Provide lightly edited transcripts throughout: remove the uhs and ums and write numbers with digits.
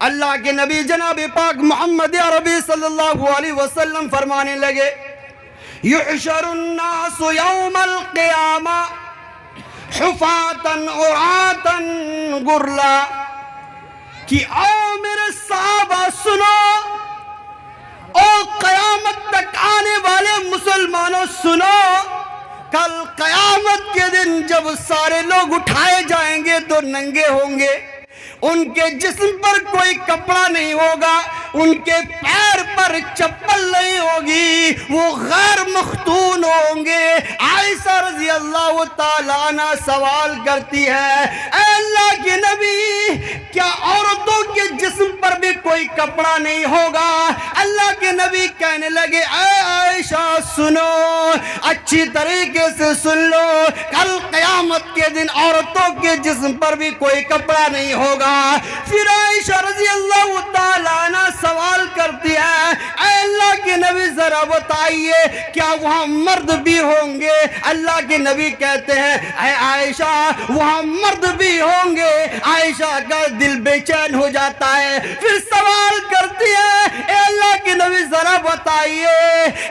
اللہ کے نبی جناب پاک محمد عربی صلی اللہ علیہ وسلم فرمانے لگے یحشر الناس یوم القیامہ حفاتا عراتا غرلا، کہ آؤ میرے صحابہ سنو، او قیامت تک آنے والے مسلمانوں سنو، کل قیامت کے دن جب سارے لوگ اٹھائے جائیں گے تو ننگے ہوں گے، ان کے جسم پر کوئی کپڑا نہیں ہوگا، ان کے پیر پر چپل نہیں ہوگی، وہ غیر مختون ہوں گے۔ عائشہ رضی اللہ تعالیٰ عنہ سوال کرتی ہے، اے اللہ کے نبی، کیا عورتوں کے جسم پر بھی کوئی کپڑا نہیں ہوگا؟ اللہ کے نبی کہنے لگے، اے عائشہ سنو، اچھی طریقے سے سن لو، کل قیامت کے دن عورتوں کے جسم پر بھی کوئی کپڑا نہیں ہوگا۔ پھر عائشہ رضی اللہ تعالیٰ عنہ سوال کرتی ہے، اے اللہ کے نبی ذرا بتائیے کیا وہاں مرد بھی ہوں گے؟ اللہ کے نبی کہتے ہیں، اے عائشہ وہاں مرد بھی ہوں گے۔ عائشہ کا دل بے چین ہو جاتا ہے، پھر سوال کرتی ہے، اے اللہ کے نبی ذرا بتائیے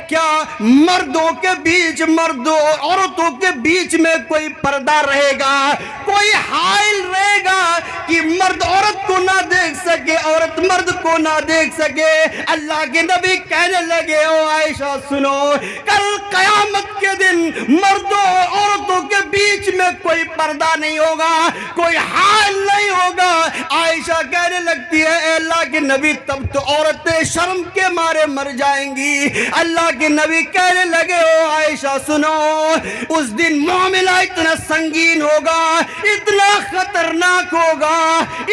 کیا مردوں کے بیچ، مردوں اور عورتوں کے بیچ میں کوئی پردہ رہے گا، کوئی حائل رہے گا کہ مرد عورت کو نہ دیکھ سکے، عورت مرد کو نہ دیکھ سکے؟ اللہ کے نبی کہنے لگے، او عائشہ سنو، کل قیامت کے دن مردوں اور عورتوں کے بیچ میں کوئی پردہ نہیں ہوگا، کوئی حائل نہیں ہوگا۔ عائشہ کہنے لگتی ہے، اے اللہ کے نبی تب تو عورتیں شرم کے مارے مر جائیں گی۔ اللہ کے نبی کہنے لگے، او عائشہ سنو، اس دن معاملہ اتنا سنگین ہوگا، اتنا خطرناک ہوگا،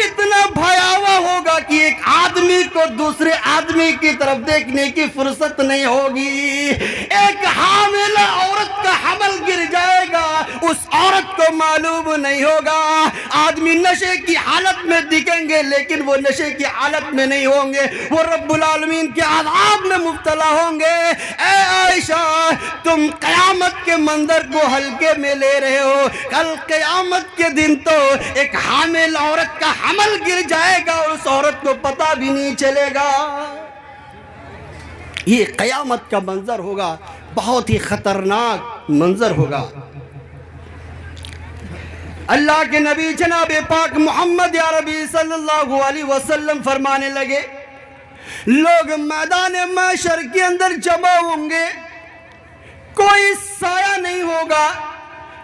اتنا بھیاوہ ہوگا کہ ایک آدمی کو دوسرے آدمی کی طرف دیکھنے کی فرصت نہیں ہوگی۔ ایک حاملہ عورت کا حمل گر جائے گا، اس عورت کو معلوم نہیں ہوگا۔ آدمی نشے کی حالت میں دکھیں گے لیکن وہ نشے کی حالت میں نہیں ہوں گے، وہ رب العالمین کے عذاب میں مبتلا ہوں گے۔ اے عائشہ تم قیامت کے منظر کو ہلکے میں لے رہے ہو، کل قیامت کے دن تو ایک حامل عورت کا حمل گر جائے گا اور اس عورت کو پتہ بھی نہیں چلے گا۔ یہ قیامت کا منظر ہوگا، بہت ہی خطرناک منظر ہوگا۔ اللہ کے نبی جناب پاک محمد عربی صلی اللہ علیہ وسلم فرمانے لگے، لوگ میدان محشر کے اندر جمع ہوں گے، کوئی سایہ نہیں ہوگا،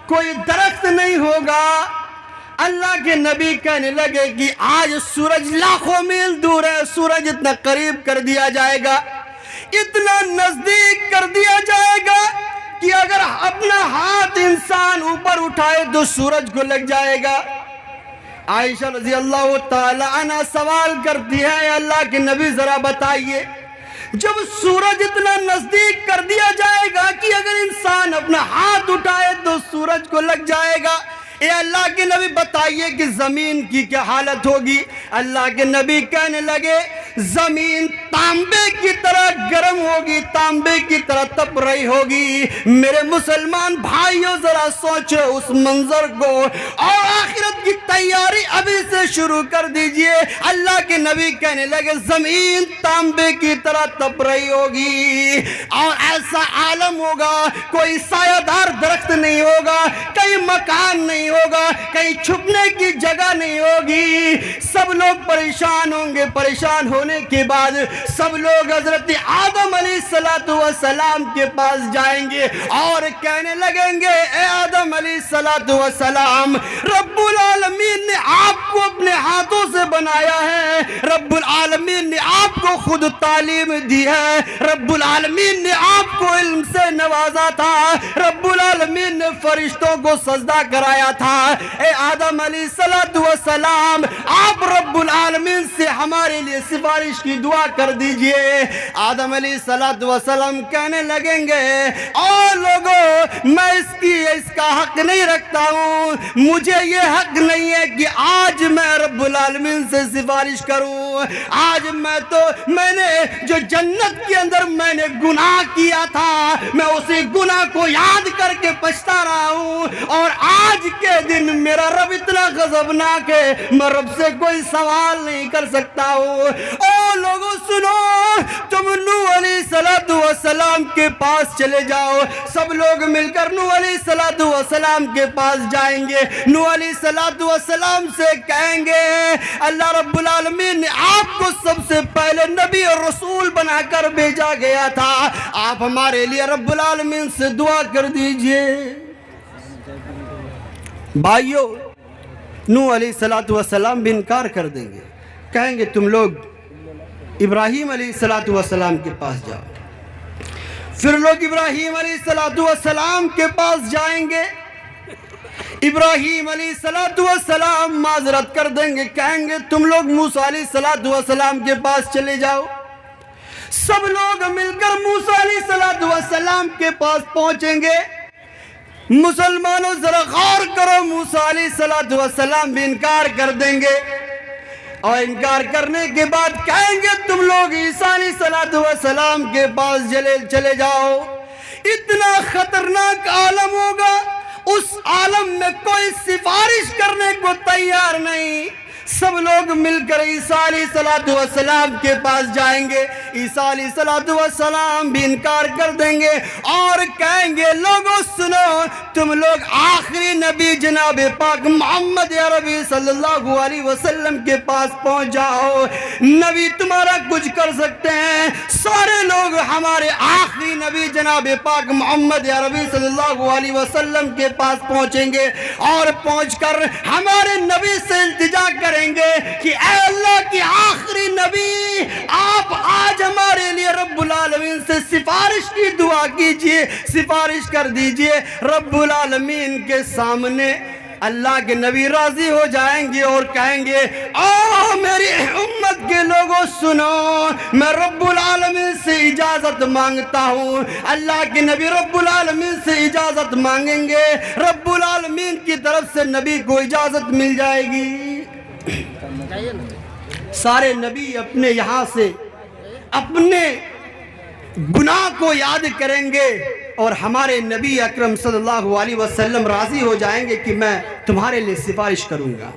کوئی درخت نہیں ہوگا۔ اللہ کے نبی کہنے لگے کہ آج سورج لاکھوں میل دور ہے، سورج اتنا قریب کر دیا جائے گا، اتنا نزدیک کر دیا جائے گا کہ اگر اپنا ہاتھ انسان اوپر اٹھائے تو سورج کو لگ جائے گا۔ عائشہ رضی اللہ تعالی عنہ سوال کرتی ہے، اللہ کے نبی ذرا بتائیے جب سورج اتنا نزدیک کر دیا جائے گا کہ اگر انسان اپنا ہاتھ اٹھائے تو سورج کو لگ جائے گا، اے اللہ کے نبی بتائیے کہ زمین کی کیا حالت ہوگی؟ اللہ کے نبی کہنے لگے، زمین تانبے کی طرح گرم ہوگی، تانبے کی طرح تپ رہی ہوگی۔ میرے مسلمان بھائیوں ذرا سوچو اس منظر کو اور آخرت کی تیاری ابھی سے شروع کر دیجئے۔ اللہ کے نبی کہنے لگے، زمین تانبے کی طرح تپ رہی ہوگی اور ایسا عالم ہوگا، کوئی سایہ دار درخت نہیں ہوگا، کئی مکان نہیں ہوگا، کہیں چھپنے کی جگہ نہیں ہوگی، سب لوگ پریشان ہوں گے۔ پریشان ہونے کے بعد سب لوگ حضرت آدم علیہ السلام کے پاس جائیں گے اور کہنے لگیں گے، اے آدم علیہ السلام، رب العالمین نے آپ کو اپنے ہاتھوں سے بنایا ہے، رب العالمین نے آپ کو خود تعلیم دی ہے، رب العالمین نے آپ کو علم سے نوازا تھا، رب العالمین نے فرشتوں کو سجدہ کرایا تھا۔ اے آدم علیہ السلام، آپ رب العالمین سے ہمارے لیے سفارش کی دعا کر دیجئے۔ آدم علیہ السلام کہنے لگیں گے، او لوگوں، میں اس کا حق نہیں رکھتا ہوں، مجھے یہ حق نہیں ہے کہ آج میں رب العالمین سے سفارش کروں۔ آج میں نے جو جنت کے اندر میں نے گناہ کیا تھا، میں اسی گناہ کو یاد کر کے پچھتا رہا ہوں، اور آج کے دن میرا رب اتنا غضبناک ہے، میں رب سے کوئی سوال نہیں نہیں کر سکتا ہوں۔ او لوگوں سنو، تم نوح علیہ السلام کے پاس چلے جاؤ۔ سب لوگ مل کر نوح علیہ السلام کے پاس جائیں گے، نوح علیہ السلام سے کہیں گے اللہ رب العالمین نے آپ کو سب سے پہلے نبی اور رسول بنا کر بھیجا گیا تھا، آپ ہمارے لیے رب العالمین سے دعا کر دیجئے۔ بھائیو، نوح علیہ السلام بھی انکار کر دیں گے، کہیں گے تم لوگ ابراہیم علیہ السلام کے پاس جاؤ۔ پھر لوگ ابراہیم علیہ السلام کے پاس جائیں گے، ابراہیم علیہ السلام معذرت کر دیں گے، کہیں گے تم لوگ موسیٰ علیہ السلام کے پاس چلے جاؤ۔ سب لوگ مل کر موسیٰ علیہ السلام کے پاس پہنچیں گے۔ مسلمانوں ذرا غور کرو، موسیٰ علیہ السلام بھی انکار کر دیں گے، اور انکار کرنے کے بعد کہیں گے تم لوگ عیسیٰ علیہ السلام کے پاس چلے جاؤ۔ اتنا خطرناک عالم ہوگا، اس عالم میں کوئی سفارش کرنے کو تیار نہیں۔ سب لوگ مل کر عیسیٰ علیہ السلام کے پاس جائیں گے، عیسیٰ علیہ السلام بھی انکار کر دیں گے اور کہیں گے لوگوں سنو، تم لوگ آخری نبی جناب پاک محمد عربی صلی اللہ علیہ وسلم کے پاس پہنچ جاؤ، نبی تمہارا کچھ کر سکتے ہیں۔ سارے لوگ ہمارے آخری نبی جناب پاک محمد عربی صلی اللہ علیہ وسلم کے پاس پہنچیں گے اور پہنچ کر ہمارے نبی سے التجا کریں گے کہ اے اللہ کی آخری نبی، آپ آج ہمارے لیے رب العالمین سے سفارش کی دعا کیجئے، سفارش کر دیجئے۔ رب العالمین کے سامنے اللہ کے نبی راضی ہو جائیں گے اور کہیں گے او میری امت کے لوگوں سنو، میں رب العالمین سے اجازت مانگتا ہوں۔ اللہ کے نبی رب العالمین سے اجازت مانگیں گے، رب العالمین کی طرف سے نبی کو اجازت مل جائے گی۔ سارے نبی اپنے یہاں سے اپنے گناہ کو یاد کریں گے اور ہمارے نبی اکرم صلی اللہ علیہ وسلم راضی ہو جائیں گے کہ میں تمہارے لیے سفارش کروں گا۔